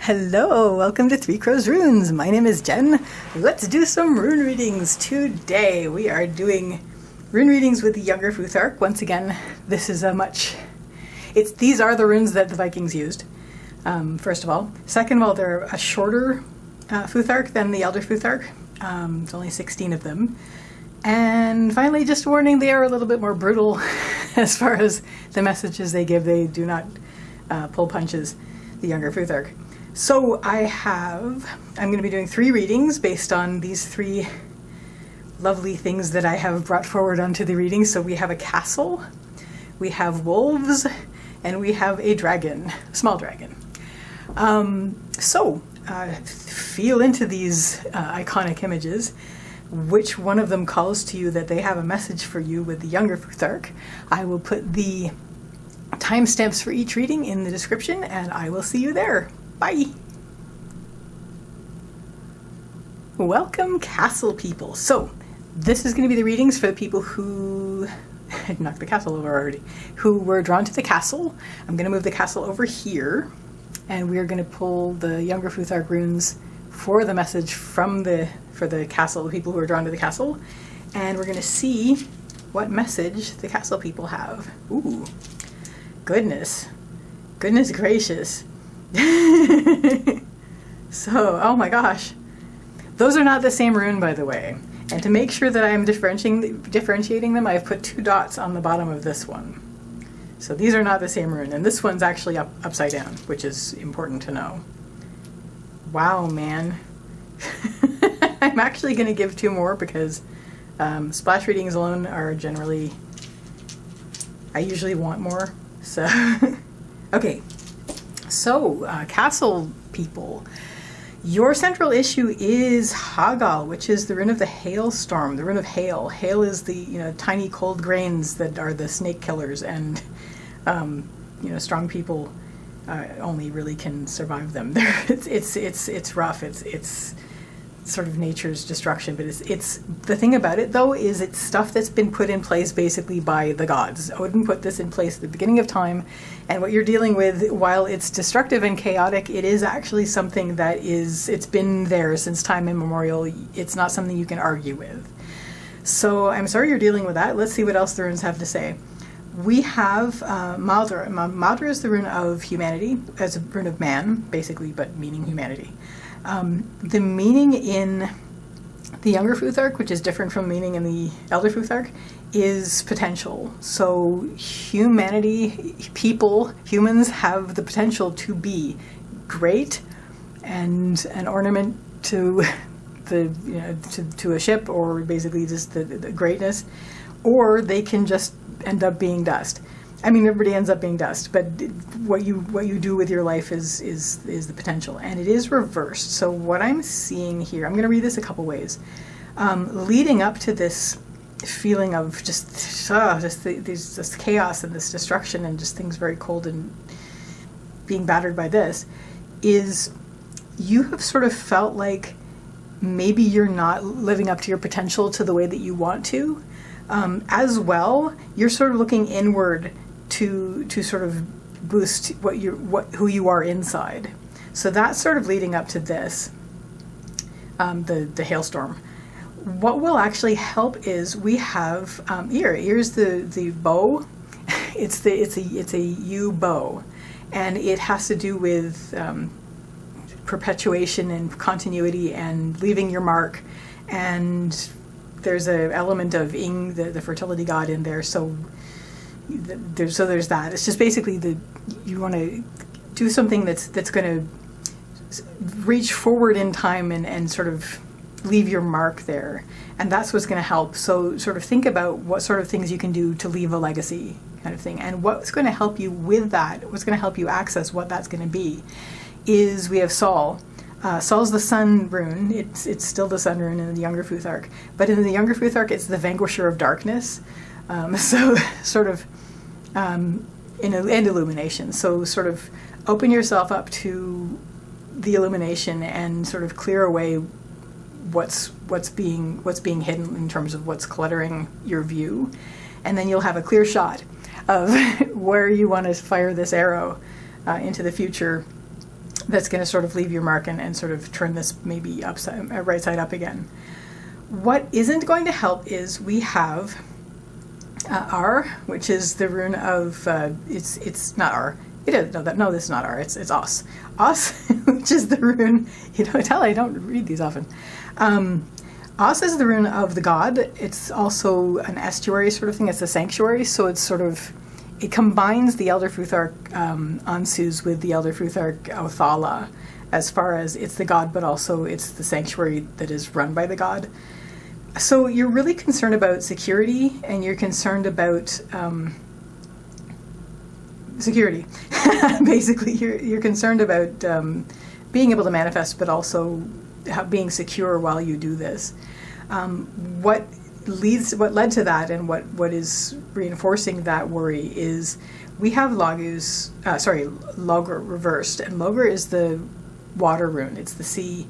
Hello, welcome to Three Crows Runes. My name is Jen. Let's do some rune readings today. We are doing rune readings with the younger Futhark. Once again, this is these are the runes that the Vikings used, first of all. Second of all, they're a shorter Futhark than the elder Futhark. It's only 16 of them. And finally, just a warning, they are a little bit more brutal as far as the messages they give. They do not pull punches, the younger Futhark. So I'm going to be doing 3 readings based on these 3 lovely things that I have brought forward onto the reading. So we have a castle, we have wolves, and we have a dragon, a small dragon. Feel into these iconic images. Which one of them calls to you that they have a message for you with the younger Futhark? I will put the timestamps for each reading in the description, and I will see you there. Bye! Welcome, castle people. So, this is going to be the readings for the people who had knocked the castle over already, who were drawn to the castle. I'm going to move the castle over here, and we're going to pull the younger Futhark runes for the message for the castle, the people who are drawn to the castle, and we're going to see what message the castle people have. Ooh, goodness gracious. So, oh my gosh. Those are not the same rune, by the way. And to make sure that I am differentiating them, I've put 2 dots on the bottom of this one. So these are not the same rune, and this one's actually upside down, which is important to know. Wow, man. I'm actually going to give 2 more because splash readings alone are generally... I usually want more, so... Okay. So, castle people, your central issue is Hagal, which is the rune of the hailstorm, the rune of hail. Hail is the tiny cold grains that are the snake killers, and strong people only really can survive them. It's rough. It's sort of nature's destruction, but it's the thing about it though is it's stuff that's been put in place basically by the gods. Odin put this in place at the beginning of time, and what you're dealing with, while it's destructive and chaotic, it is actually something that it's been there since time immemorial. It's not something you can argue with. So I'm sorry you're dealing with that. Let's see what else the runes have to say. We have Maldra. Maldra is the rune of humanity, as a rune of man, basically, but meaning humanity. The meaning in the younger Futhark, which is different from the meaning in the elder Futhark, is potential. So humans have the potential to be great and an ornament to to a ship, or basically just the greatness, or they can just end up being dust. I mean, everybody ends up being dust, but what you do with your life is the potential, and it is reversed. So what I'm seeing here, I'm going to read this a couple ways. Leading up to this feeling of just chaos and this destruction and just things very cold and being battered by this, is you have sort of felt like maybe you're not living up to your potential to the way that you want to. As well, you're sort of looking inward to sort of boost who you are inside. So that's sort of leading up to this, the hailstorm. What will actually help is we have here's the bow. it's a yew bow, and it has to do with perpetuation and continuity and leaving your mark, and there's an element of Ing, the fertility god, in there. So there's that. It's just basically you want to do something that's going to reach forward in time and sort of leave your mark there, and that's what's going to help. So sort of think about what sort of things you can do to leave a legacy, kind of thing, and what's going to help you with that. What's going to help you access what that's going to be is we have Sol. Sol's the sun rune. It's still the sun rune in the younger Futhark, but in the younger Futhark it's the vanquisher of darkness. So sort of and illumination. So sort of open yourself up to the illumination and sort of clear away what's being hidden in terms of what's cluttering your view, and then you'll have a clear shot of where you want to fire this arrow into the future that's going to sort of leave your mark and sort of turn this maybe upside, right side up again. What isn't going to help is we have R, which is the rune of, it's not R. It is, no, this is not R, it's Os. Os, which is the rune, I don't read these often. Os is the rune of the god. It's also an estuary sort of thing. It's a sanctuary, so it's sort of, it combines the Elder Futhark Ansus with the Elder Futhark Othala, as far as it's the god, but also it's the sanctuary that is run by the god. So you're really concerned about security, and you're concerned about security. Basically, you're concerned about being able to manifest, but also being secure while you do this. What led to that, and what is reinforcing that worry is we have Logr reversed, and Logr is the water rune. It's the sea,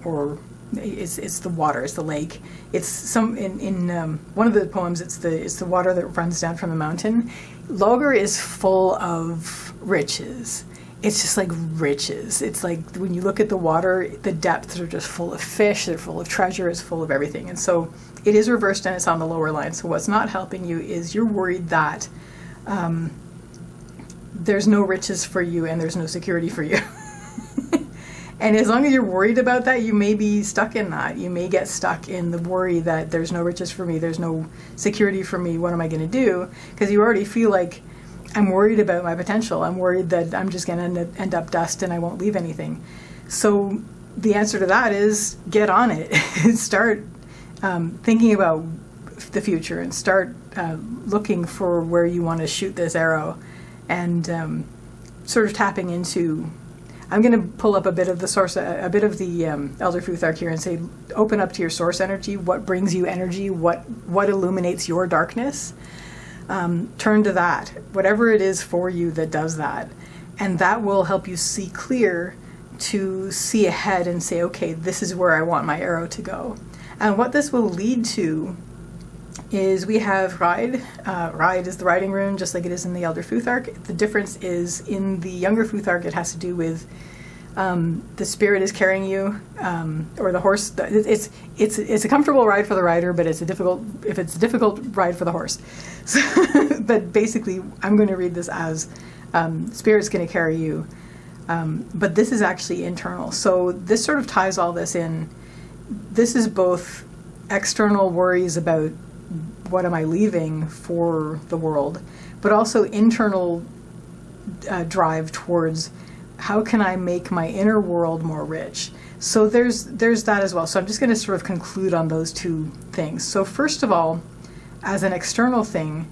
or it's the water, it's the lake. It's some in one of the poems. It's the water that runs down from the mountain. Logr is full of riches. It's just like riches. It's like when you look at the water, the depths are just full of fish. They're full of treasure. It's full of everything. And so it is reversed, and it's on the lower line. So what's not helping you is you're worried that there's no riches for you and there's no security for you. And as long as you're worried about that, you may be stuck in that. You may get stuck in the worry that there's no riches for me, there's no security for me, what am I going to do? Because you already feel like, I'm worried about my potential. I'm worried that I'm just going to end up dust and I won't leave anything. So the answer to that is get on it. Start thinking about the future, and start looking for where you want to shoot this arrow, and sort of tapping into. I'm going to pull up a bit of the source, a bit of the Elder Futhark here, and say, open up to your source energy. What brings you energy? What illuminates your darkness? Turn to that, whatever it is for you that does that, and that will help you see clear, to see ahead and say, okay, this is where I want my arrow to go. And what this will lead to is we have Ride. Ride is the riding rune, just like it is in the Elder Futhark. The difference is in the younger Futhark, it has to do with the spirit is carrying you, or the horse. It's a comfortable ride for the rider, but it's a difficult ride for the horse. So, but basically, I'm going to read this as spirit's going to carry you, but this is actually internal. So this sort of ties all this in. This is both external worries about what am I leaving for the world, but also internal drive towards how can I make my inner world more rich. So there's that as well. So I'm just going to sort of conclude on those two things. So first of all, as an external thing,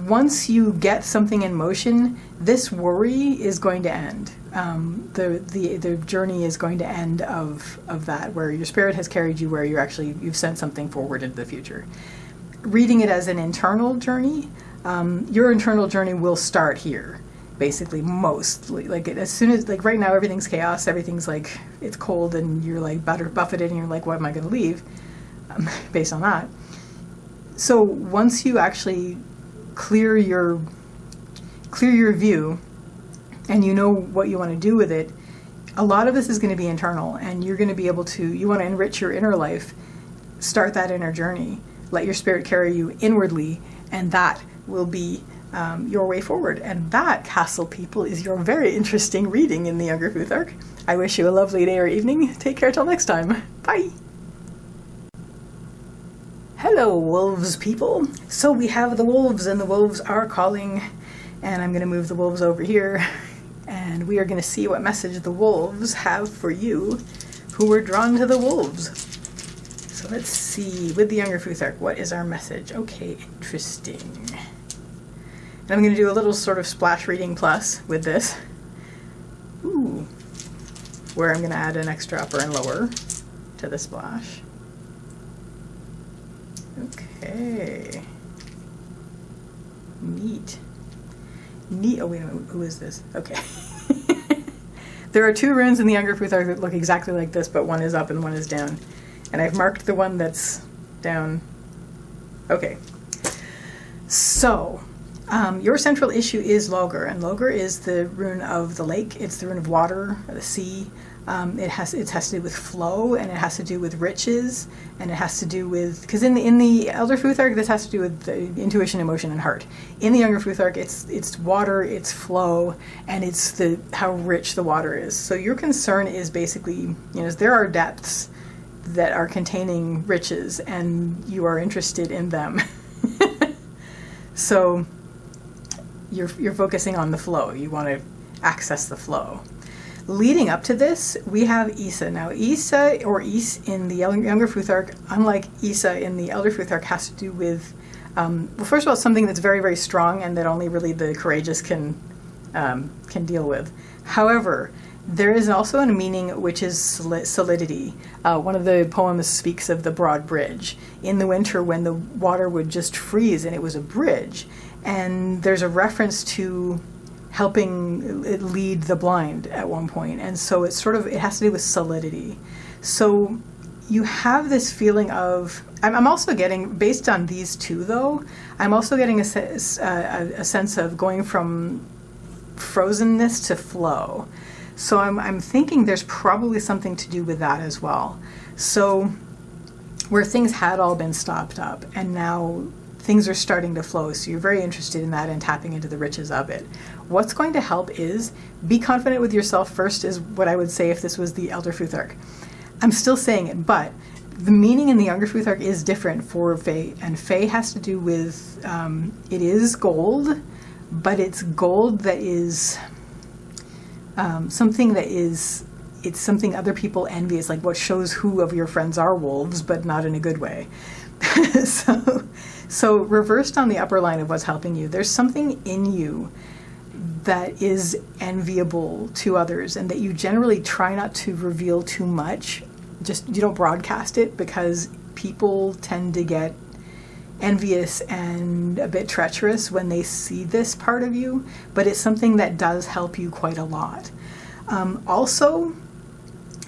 once you get something in motion, this worry is going to end. The journey is going to end of that, where your spirit has carried you, where you've sent something forward into the future. Reading it as an internal journey, your internal journey will start here, basically, mostly. Like as soon as, like right now, everything's chaos, everything's like, it's cold and you're like buffeted and you're like, what am I going to leave? Based on that. So once you actually clear your view and you know what you want to do with it, a lot of this is going to be internal, and you're going to be able to, you want to enrich your inner life, start that inner journey, let your spirit carry you inwardly, and that will be your way forward. And that, Castle people, is your very interesting reading in the Younger Futhark. I wish you a lovely day or evening. Take care till next time. Bye! Hello, wolves people. So we have the wolves, and the wolves are calling, and I'm going to move the wolves over here, and we are going to see what message the wolves have for you who were drawn to the wolves. So let's see, with the Younger Futhark, what is our message? Okay, interesting. And I'm going to do a little sort of splash reading plus with this. Ooh, where I'm going to add an extra upper and lower to the splash. Okay. Neat. Oh, wait a minute. Who is this? Okay. There are two runes in the Younger Futhark that look exactly like this, but one is up and one is down. And I've marked the one that's down. Okay. So, Your central issue is Logr, and Logr is the rune of the lake. It's the rune of water, the sea. It has to do with flow, and it has to do with riches, and it has to do with, because in the Elder Futhark, this has to do with the intuition, emotion, and heart. In the Younger Futhark, it's water, it's flow, and it's how rich the water is. So your concern is basically, there are depths that are containing riches, and you are interested in them. So you're focusing on the flow. You want to access the flow. Leading up to this, we have Isa. Now, Isa, or Is in the Younger Futhark, unlike Isa in the Elder Futhark, has to do with, well, first of all, something that's very, very strong and that only really the courageous can deal with. However, there is also a meaning which is solidity. One of the poems speaks of the broad bridge. In the winter, when the water would just freeze and it was a bridge, and there's a reference to helping it lead the blind at one point, and so it has to do with solidity. So you have this feeling of, I'm also getting, based on these two though, I'm also getting a sense of going from frozenness to flow. So I'm thinking there's probably something to do with that as well. So where things had all been stopped up and now things are starting to flow, so you're very interested in that and tapping into the riches of it. What's going to help is be confident with yourself first, is what I would say if this was the Elder Futhark. I'm still saying it, but the meaning in the Younger Futhark is different for Fae, and Fae has to do with, it is gold, but it's gold that is something that is, it's something other people envy. It's like what shows who of your friends are wolves, but not in a good way. So reversed on the upper line of what's helping you, there's something in you that is enviable to others and that you generally try not to reveal too much. Just, you don't broadcast it because people tend to get envious and a bit treacherous when they see this part of you, but it's something that does help you quite a lot. Also,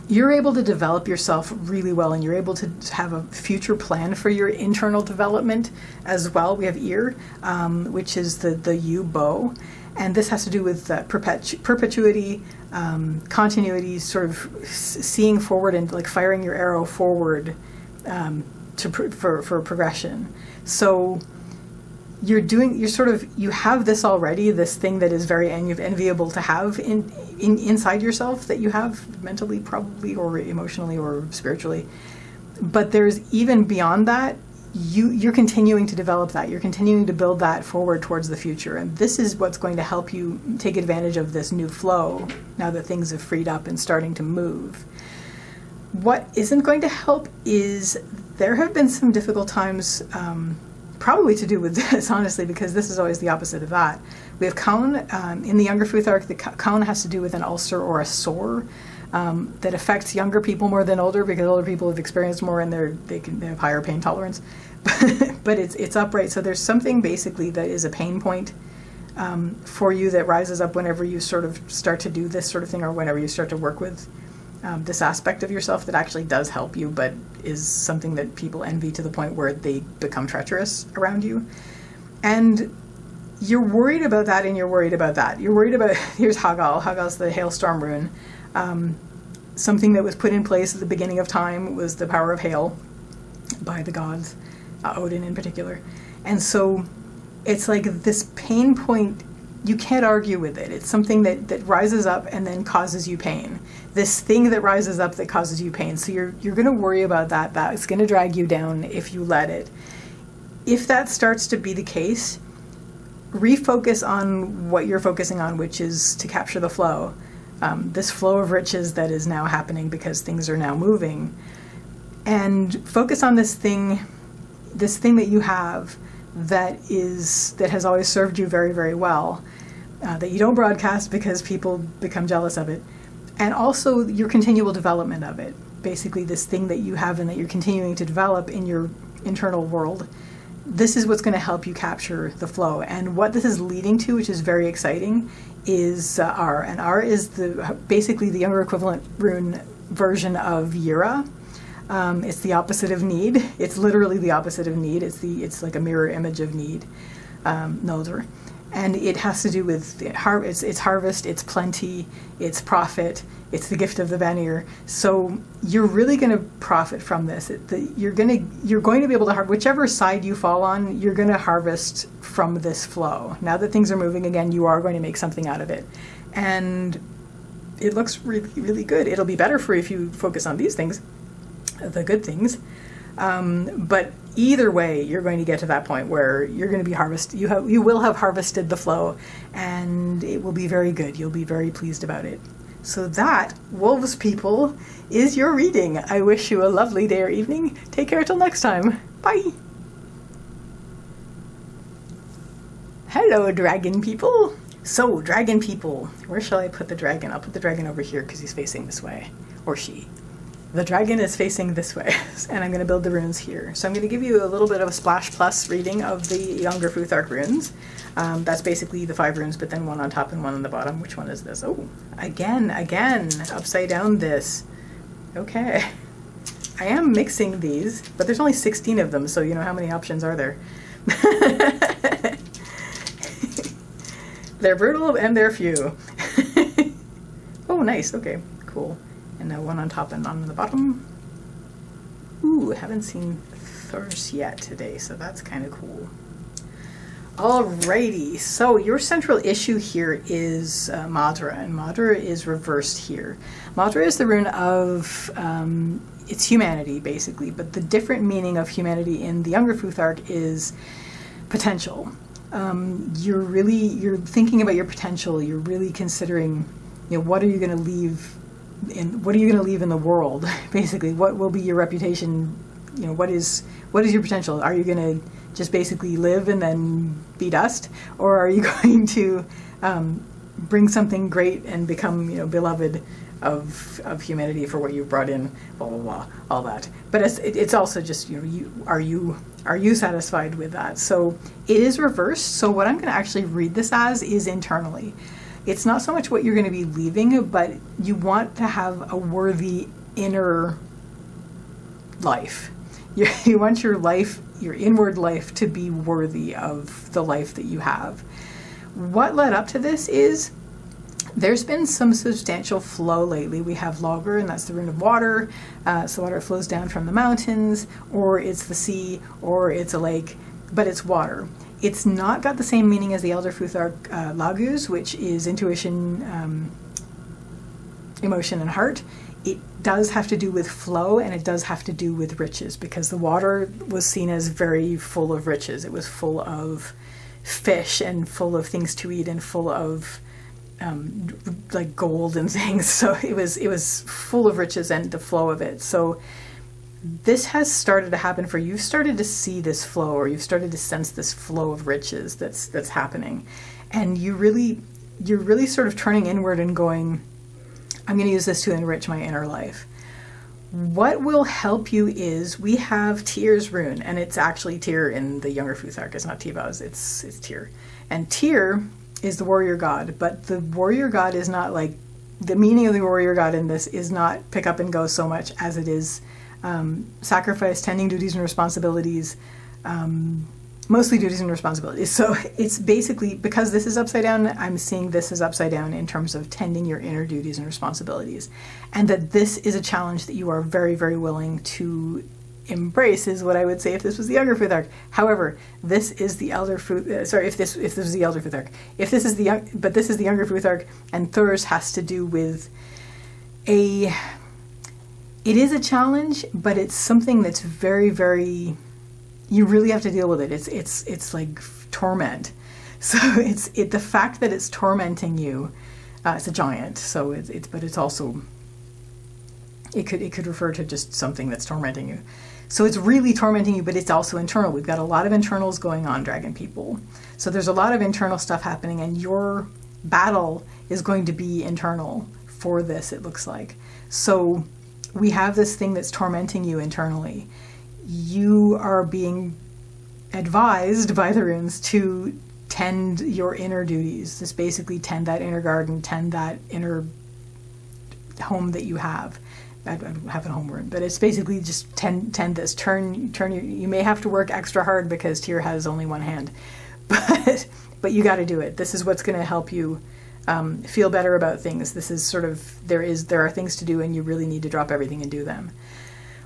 you're able to develop yourself really well, and you're able to have a future plan for your internal development as well. We have ear, which is the U bow, and this has to do with perpetuity, continuity, sort of seeing forward and like firing your arrow forward for progression. So you have this already, this thing that is very enviable to have inside yourself, that you have mentally probably, or emotionally, or spiritually. But there's even beyond that, you're continuing to develop that. You're continuing to build that forward towards the future. And this is what's going to help you take advantage of this new flow now that things have freed up and starting to move. What isn't going to help is there have been some difficult times, probably to do with this, honestly, because this is always the opposite of that. We have Kaun. In the Younger Futhark, the Kaun has to do with an ulcer or a sore that affects younger people more than older, because older people have experienced more and they have higher pain tolerance. But it's upright. So there's something basically that is a pain point for you that rises up whenever you sort of start to do this sort of thing, or whenever you start to work with this aspect of yourself that actually does help you, but is something that people envy to the point where they become treacherous around you. And you're worried about that, and you're worried about that. You're worried about, here's Hagal. Hagal's the hailstorm rune. Something that was put in place at the beginning of time was the power of hail by the gods, Odin in particular. And so it's like this pain point, you can't argue with it. It's something that rises up and then causes you pain. This thing that rises up that causes you pain. So you're going to worry about that. That's going to drag you down if you let it. If that starts to be the case, refocus on what you're focusing on, which is to capture the flow. This flow of riches that is now happening because things are now moving. And focus on this thing that you have that has always served you very, very well, that you don't broadcast because people become jealous of it. And also your continual development of it. Basically this thing that you have and that you're continuing to develop in your internal world. This is what's going to help you capture the flow. And what this is leading to, which is very exciting, is R. And R is basically the younger equivalent rune version of Yira. It's the opposite of need. It's literally the opposite of need. It's like a mirror image of need, Noldor. And it has to do with it's harvest, it's plenty, it's profit, it's the gift of the Vanir. So you're really going to profit from this. You're going to be able to whichever side you fall on, you're going to harvest from this flow. Now that things are moving again, you are going to make something out of it. And it looks really, really good. It'll be better for if you focus on these things, the good things. But either way, you're going to get to that point where you're going to be you will have harvested the flow, and it will be very good. You'll be very pleased about it. So that, wolves people, is your reading. I wish you a lovely day or evening. Take care till next time. Bye. Hello, dragon people. So, dragon people, where shall I put the dragon? I'll put the dragon over here because he's facing this way, or she. The dragon is facing this way, and I'm going to build the runes here. So I'm going to give you a little bit of a splash plus reading of the younger Futhark runes. That's basically the 5 runes, but then one on top and one on the bottom. Which one is this? Oh, again, upside down this. Okay. I am mixing these, but there's only 16 of them, so you know how many options are there? They're brutal and they're few. Oh, nice. Okay, cool. And now one on top and on the bottom. Ooh, haven't seen Thurs yet today, so that's kind of cool. Alrighty, so your central issue here is Madra, and Madra is reversed here. Madra is the rune of it's humanity, basically, but the different meaning of humanity in the younger Futhark is potential. You're thinking about your potential. You're really considering, what are you going to leave in the world? Basically, what will be your reputation? What is your potential? Are you going to just basically live and then be dust, or are you going to bring something great and become beloved of humanity for what you brought in? Blah blah blah, all that. But it's also just are you satisfied with that? So it is reversed. So what I'm going to actually read this as is internally. It's not so much what you're going to be leaving, but you want to have a worthy inner life. You want your life, your inward life, to be worthy of the life that you have. What led up to this is there's been some substantial flow lately. We have Logger, and that's the rune of water. So water flows down from the mountains, or it's the sea, or it's a lake, but it's water. It's not got the same meaning as the Elder Futhark Lagus, which is intuition, emotion, and heart. It does have to do with flow, and it does have to do with riches, because the water was seen as very full of riches. It was full of fish and full of things to eat and full of like gold and things. So it was full of riches and the flow of it. So this has started to happen for you. You've started to see this flow, or you've started to sense this flow of riches that's happening. And you're really sort of turning inward and going, I'm going to use this to enrich my inner life. What will help you is we have Tyr's rune, and it's actually Tyr in the younger Futhark. It's not Tivaz, it's Tyr. And Tyr is the warrior god, but the warrior god is not like, the meaning of the warrior god in this is not pick up and go so much as it is sacrifice, tending duties and responsibilities, mostly duties and responsibilities. So it's basically, because this is upside down, I'm seeing this as upside down in terms of tending your inner duties and responsibilities. And that this is a challenge that you are very, very willing to embrace, is what I would say if this was the younger Futhark. However, this is the elder if this was the elder Futhark. This is the younger Futhark, and Thurs has to do with it is a challenge, but it's something that's very, very, you really have to deal with it. It's like torment. So the fact that it's tormenting you, it's a giant. So but it's also, it could refer to just something that's tormenting you. So it's really tormenting you, but it's also internal. We've got a lot of internals going on, dragon people. So there's a lot of internal stuff happening, and your battle is going to be internal for this, it looks like. So we have this thing that's tormenting you internally. You are being advised by the runes to tend your inner duties. Just basically tend that inner garden, tend that inner home that you have. I don't have a home rune, but it's basically just tend this. Turn you may have to work extra hard because Tyr has only one hand. But but you got to do it. This is what's going to help you feel better about things. This is sort of, there are things to do and you really need to drop everything and do them.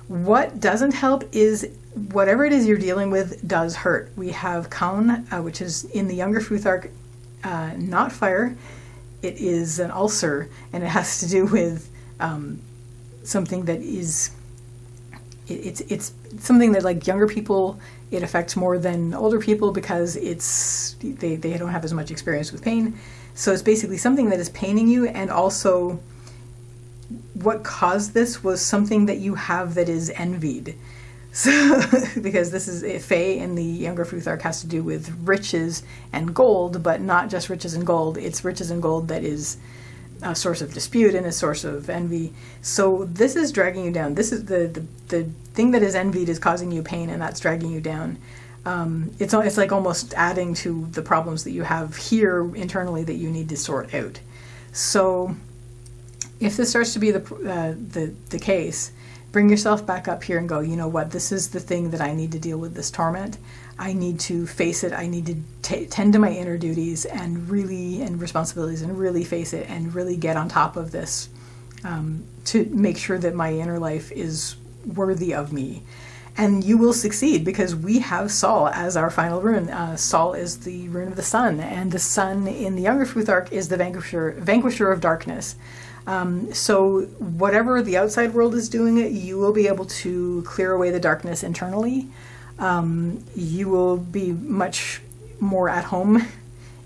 What doesn't help is whatever it is you're dealing with does hurt. We have Kaun, which is in the younger Futhark, not fire. It is an ulcer, and it has to do with something that is, it's something that, like, younger people, it affects more than older people because they don't have as much experience with pain. So it's basically something that is paining you, and also what caused this was something that you have that is envied. So, because this is Fae in the younger Futhark has to do with riches and gold, but not just riches and gold. It's riches and gold that is a source of dispute and a source of envy. So this is dragging you down. This is the thing that is envied is causing you pain, and that's dragging you down. It's like almost adding to the problems that you have here internally that you need to sort out. So if this starts to be the case, bring yourself back up here and go, you know what, this is the thing that I need to deal with, this torment. I need to face it. I need to tend to my inner duties and responsibilities and really face it and really get on top of this to make sure that my inner life is worthy of me. And you will succeed because we have Sol as our final rune. Sol is the rune of the sun, and the sun in the younger Futhark is the vanquisher of darkness. So whatever the outside world is doing, you will be able to clear away the darkness internally. You will be much more at home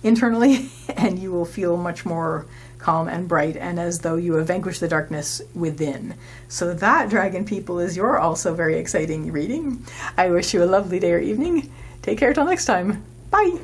internally, and you will feel much more calm and bright, and as though you have vanquished the darkness within. So that, dragon people, is your also very exciting reading. I wish you a lovely day or evening. Take care till next time. Bye!